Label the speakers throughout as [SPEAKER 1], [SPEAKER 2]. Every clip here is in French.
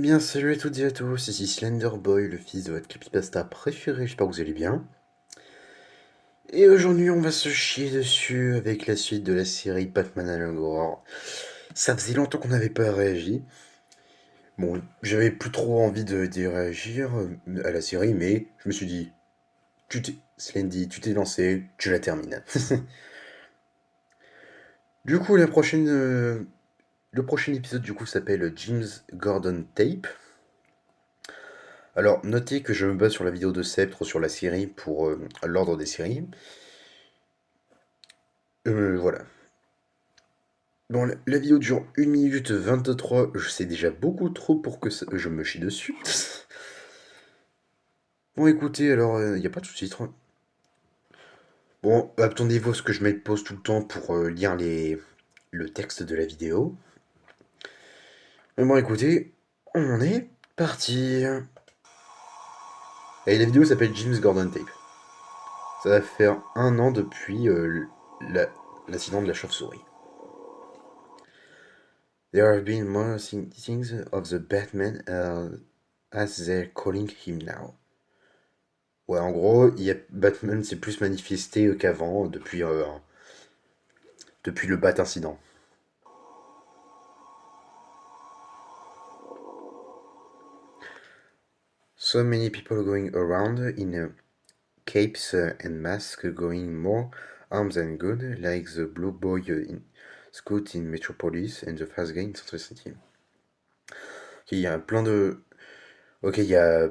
[SPEAKER 1] bien, salut à toutes et à tous, ici Slenderboy, le fils de votre creepypasta préféré, j'espère que vous allez bien. Et aujourd'hui, on va se chier dessus avec la suite de la série Batman Alan Gore. Ça faisait longtemps qu'on n'avait pas réagi. Bon, j'avais plus trop envie d'y réagir à la série, mais je me suis dit, Slendy, tu t'es lancé, tu la termines. Du coup, le prochain épisode du coup s'appelle James Gordon Tape. Alors, notez que je me base sur la vidéo de Sceptre sur la série pour l'ordre des séries. Voilà. Bon, la vidéo dure 1 minute 23, je sais déjà beaucoup trop pour que je me chie dessus. Bon, écoutez, alors, il n'y a pas de sous-titres. Bon, attendez-vous à ce que je mette pause tout le temps pour lire le texte de la vidéo. Mais bon, écoutez, on est parti. Et la vidéo s'appelle James Gordon Tape. Ça va faire 1 an depuis l'accident de la chauve-souris. There have been more sightings of the Batman as they're calling him now. Ouais, en gros, Batman s'est plus manifesté qu'avant, depuis le Bat incident. So many people going around in capes and masks, going more armed than good, like the Blue Boy in Scout in Metropolis and the Fast Guy in Central City. Ok, il y a plein de... Ok, il y a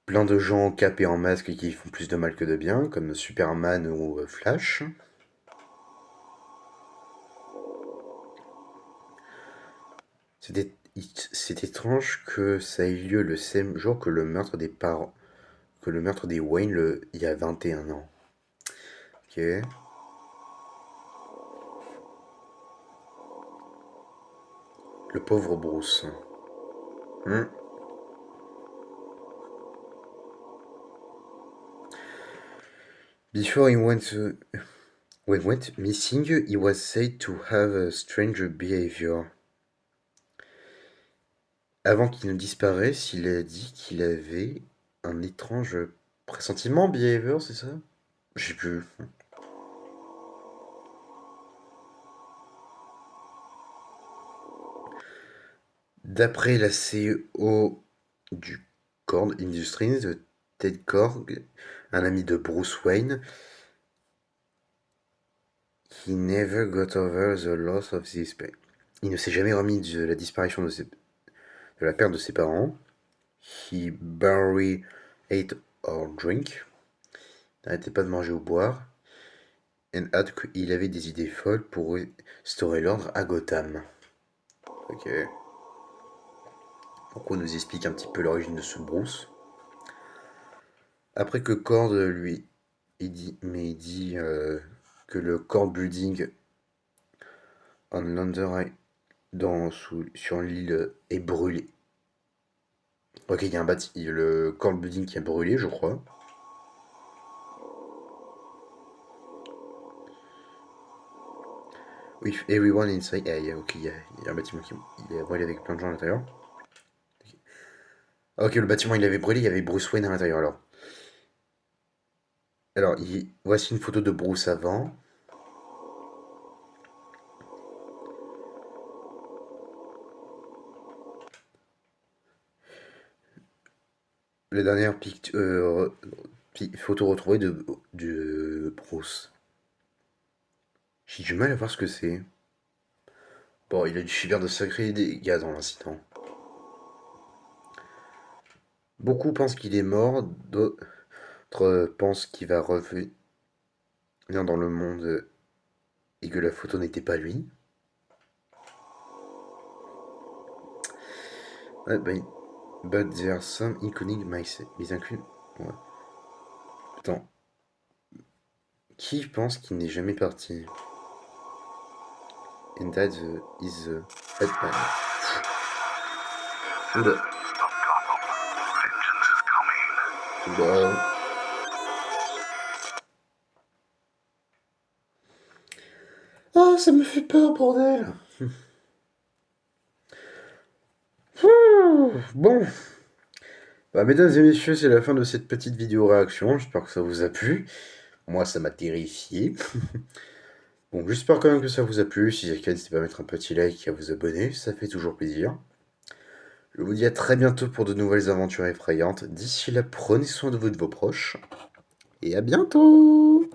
[SPEAKER 1] plein de gens capés en masque qui font plus de mal que de bien, comme Superman ou Flash. C'est étrange que ça ait lieu le même jour que le meurtre des parents, que le meurtre des Wayne il y a 21 ans. Ok. Le pauvre Bruce. Hmm. Before when went missing, he was said to have a strange behavior. Avant qu'il ne disparaisse, il a dit qu'il avait un étrange pressentiment, behavior, c'est ça? Je sais plus. D'après la CEO du Korg Industries, Ted Korg, un ami de Bruce Wayne, he never got over the loss of his parents. Il ne s'est jamais remis de la disparition de la perte de ses parents. He barely ate or drink. Il n'arrêtait pas de manger ou boire. And had qu'il avait des idées folles pour restaurer l'ordre à Gotham. Ok. Donc on nous explique un petit peu l'origine de ce Bruce. Après que Cord lui il dit que le Cord Building en Londres sur l'île est brûlé. Ok, il y a le Cord Building qui a brûlé, je crois. With everyone inside. Ah, ok, il y a un bâtiment qui il a brûlé avec plein de gens à l'intérieur. Ok, le bâtiment il avait brûlé, il y avait Bruce Wayne à l'intérieur alors. Alors, voici une photo de Bruce avant. La dernière photo retrouvée de Bruce. J'ai du mal à voir ce que c'est. Bon, il a dû subir de sacrés dégâts dans l'incident. Beaucoup pensent qu'il est mort, d'autres pensent qu'il va revenir dans le monde et que la photo n'était pas lui. Ouais, but there are some iconic myself. Les inclus. Ouais. Attends. Qui pense qu'il n'est jamais parti? And that is the Batman. Oula. Oula. Ah, ça me fait peur, bordel. Bon, bah, mesdames et messieurs, c'est la fin de cette petite vidéo réaction. J'espère que ça vous a plu. Moi, ça m'a terrifié. Bon, j'espère quand même que ça vous a plu. Si c'est le cas, n'hésitez pas à mettre un petit like et à vous abonner. Ça fait toujours plaisir. Je vous dis à très bientôt pour de nouvelles aventures effrayantes. D'ici là, prenez soin de vous et de vos proches. Et à bientôt!